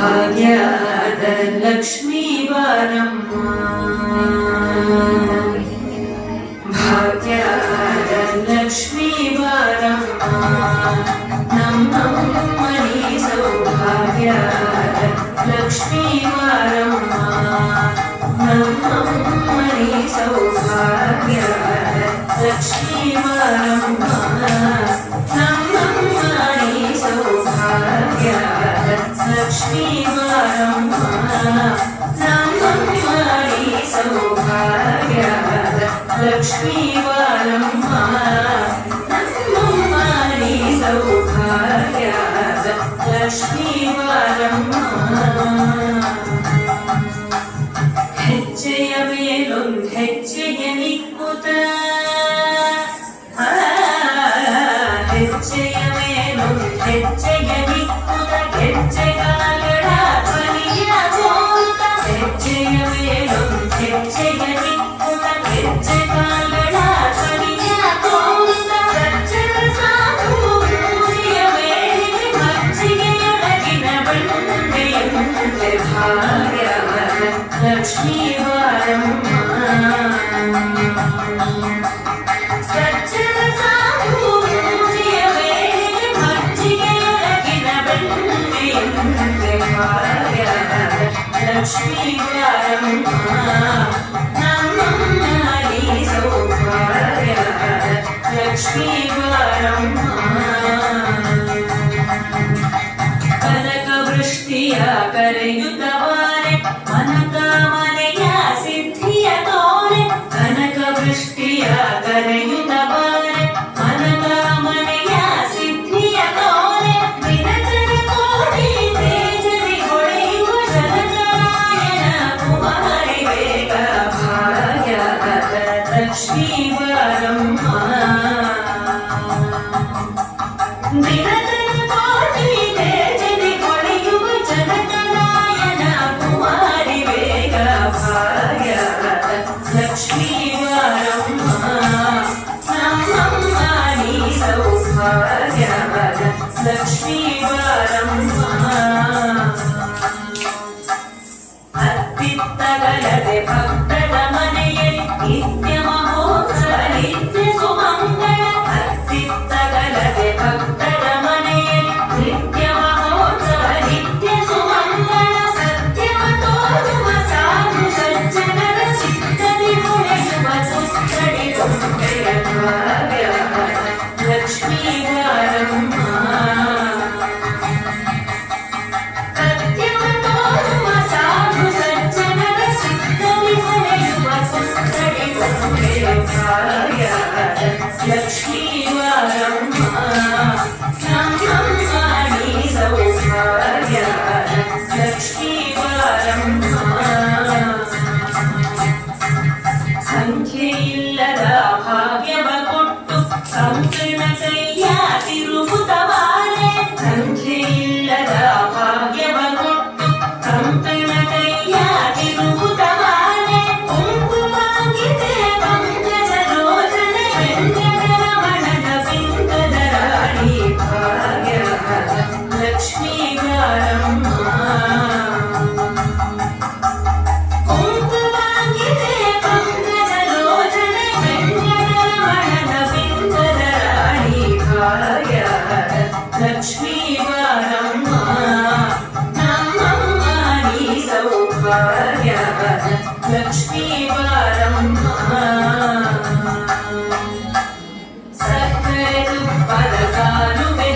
ಭಾಗ್ಯದ ಲಕ್ಷ್ಮೀ ಬಾರಮ್ಮ, ಭಾಗ್ಯದ ಲಕ್ಷ್ಮೀ ಬಾರಮ್ಮ, ನಮ್ಮಮ್ಮನಿ ಸೌಭಾಗ್ಯದ ಲಕ್ಷ್ಮೀ ಬಾರಮ್ಮ, ನಮ್ಮಮ್ಮನಿ ಸೌಭಾಗ್ಯದ ಲಕ್ಷ್ಮೀ ಬಾರಮ್ಮ, ನಮ್ಮಮ್ಮನಿ ಸೌಭಾಗ್ಯದ ಲಕ್ಷ್ಮೀ ಬಾರಮ್ಮ, ನಮ್ಮಮ್ಮನಿ ಸೌಭಾಗ್ಯದ ಲಕ್ಷ್ಮೀ ಬಾರಮ್ಮ, ನಮ್ಮಮ್ಮನಿ ಸೌಭಾಗ್ಯದ ಲಕ್ಷ್ಮೀ ಬಾರಮ್ಮ. ಹೆಜ್ಜೆಯ ಮೇಲೊಂದು ಹೆಜ್ಜೆಯ ನಿಕ್ಕುತ್ತ, ಹೆಜ್ಜೆಯ ಮೇಲೊಂದು ಹೆಜ್ಜೆಯ ನಿಕ್ಕುತ್ತ, ಗೆಜ್ಜೆಗಾಲಡ ಧ್ವನಿಯ ಸೋತ, ಹೆಜ್ಜೆಯ ಮೇಲೊಂದು ಹೆಜ್ಜೆಯ ನಿಕ್ಕುತ್ತ, ಗೆಜ್ಜೆಗಾಲಡ ಧ್ವನಿಯ ಸೋತ, ಸಜ್ಜನ ಸಾಧು ಪೂಜೆಯ ವೇಳೆಗೆ ಮಜ್ಜಿಗೆಯೊಳಗಿನ ಬಂಡೆಯಂತೆ ಭಾಗ್ಯದ ಲಕ್ಷ್ಮೀ ಬಾರಮ್ಮ, ಸಜ್ಜನ ಸಾಧು ಪೂಜೆಯ ವೇಳೆಗೆ ಮಜ್ಜಿಗೆಯೊಳಗಿನ ಬಂಡೆಯಂತೆ ಭಾಗ್ಯದ ಲಕ್ಷ್ಮೀ ಬಾರಮ್ಮ, ನಮ್ಮಮ್ಮನಿ ಸೌಭಾಗ್ಯದ ಲಕ್ಷ್ಮೀ ಬಾರಮ್ಮ. ಕನಕ ವೃಷ್ಟಿಯ ಕರೆಯುತ್ತವಾರೆ, ಮನಕಾಮನೆಯ ಸಿದ್ಧಿಯ ತೋರೆ, ಕನಕ ವೃಷ್ಟಿಯ ಕರೆಯುತ್ತವಾರೆ, ಮನಕಾಮನೆಯ ಸಿದ್ಧಿಯ ತೋರೆ, ವಿನತರ ಕೋಟಿ ತೇಜರಿ ಹೊಳೆಯುವ ಜನಕರಾಯನ ಕುಮಾರಿ ವೇಗ ಭಾಗ್ಯದ ಲಕ್ಷ್ಮೀ ಬಾರಮ್ಮ, ದಿನತರ ಕೋಟಿ ತೇಜರಿ ಹೊಳೆಯುವ ಜನಕರಾಯನ ಕುಮಾರಿ ವೇಗ ಭಾಗ್ಯದ ಲಕ್ಷ್ಮೀ ಬಾರಮ್ಮ, ನಮ್ಮಮ್ಮನಿ ಸೌಭಾಗ್ಯದ ಲಕ್ಷ್ಮೀ ಬಾರಮ್ಮ. ಅತ್ತಿತ್ತಗಲದೆ ಭಕ್ತರ ಮನೆಯಲ್ಲಿ ನಿತ್ಯ ಮಹೋತ್ಸವ ನಿತ್ಯ ಸುಮಂಗಳ, ಅತ್ತಿತ್ತಗಲದೆ ಭಕ್ತರ ಮನೆಯಲ್ಲಿ ನಿತ್ಯ ಮಹೋತ್ಸವ ನಿತ್ಯ ಸುಮಂಗಳ, ಸತ್ಯವ ತೋರುವ ಸಾಧು ಸಜ್ಜನರ ಚಿತ್ತದಿ ಹೊಳೆಯುವ ಸುತ್ತಡಿ ಗೊಂಬೆಯ ಭಾಗ್ಯದ ಲಕ್ಷ್ಮೀ ಬಾರಮ್ಮ, ಸತ್ಯವ ತೋರುವ ಸಾಧು ಸಜ್ಜನರ ಚಿತ್ತದಿ ಹೊಳೆಯುವ ಸುತ್ತಡಿ ಗೊಂಬೆಯ ಭಾಗ್ಯದ ಲಕ್ಷ್ಮೀ ಬಾರಮ್ಮ, ನಮ್ಮಮ್ಮನಿ ಸೌಭಾಗ್ಯದ ಲಕ್ಷ್ಮೀ ಬಾರಮ್ಮ. ಸಂಖ್ಯೆಯಿಲ್ಲದ ಭಾಗ್ಯವ ಕೊಟ್ಟು ಸಂಕೀರ್ಣ ಕೈಯ ತಿರುಗುತ್ತವಾರೆ, ಸಂಖ್ಯೆಯಿಲ್ಲದ ಭಾಗ್ಯವ ಕೊಟ್ಟು ಸಂಕೀರ್ಣ ಕೈಯ ತಿರುಗುತ್ತವಾರೆ, ಕುಂಕುಮಾಂಗಿತೆ ಪಂಕಜ ಲೋಚನೆ ವೆಂಕಟರಮಣನ ಬಿಂಕದ ರಾಣಿ ಭಾಗ್ಯದ ಲಕ್ಷ್ಮೀ ಬಾರಮ್ಮ, ಕುಂಕುಮಾಂಗಿತೆ ಪಂಕಜ ಲೋಚನೆ ವೆಂಕಟರಮಣನ ಬಿಂಕದ ರಾಣಿ ಭಾಗ್ಯದ ಲಕ್ಷ್ಮೀ ಬಾರಮ್ಮ, ನಮ್ಮಮ್ಮನಿ ಸೌಭಾಗ್ಯದ ಲಕ್ಷ್ಮೀ ಬಾರಮ್ಮ. ಸಕ್ಕರೆ ತುಪ್ಪದ ಕಾಲುವೆ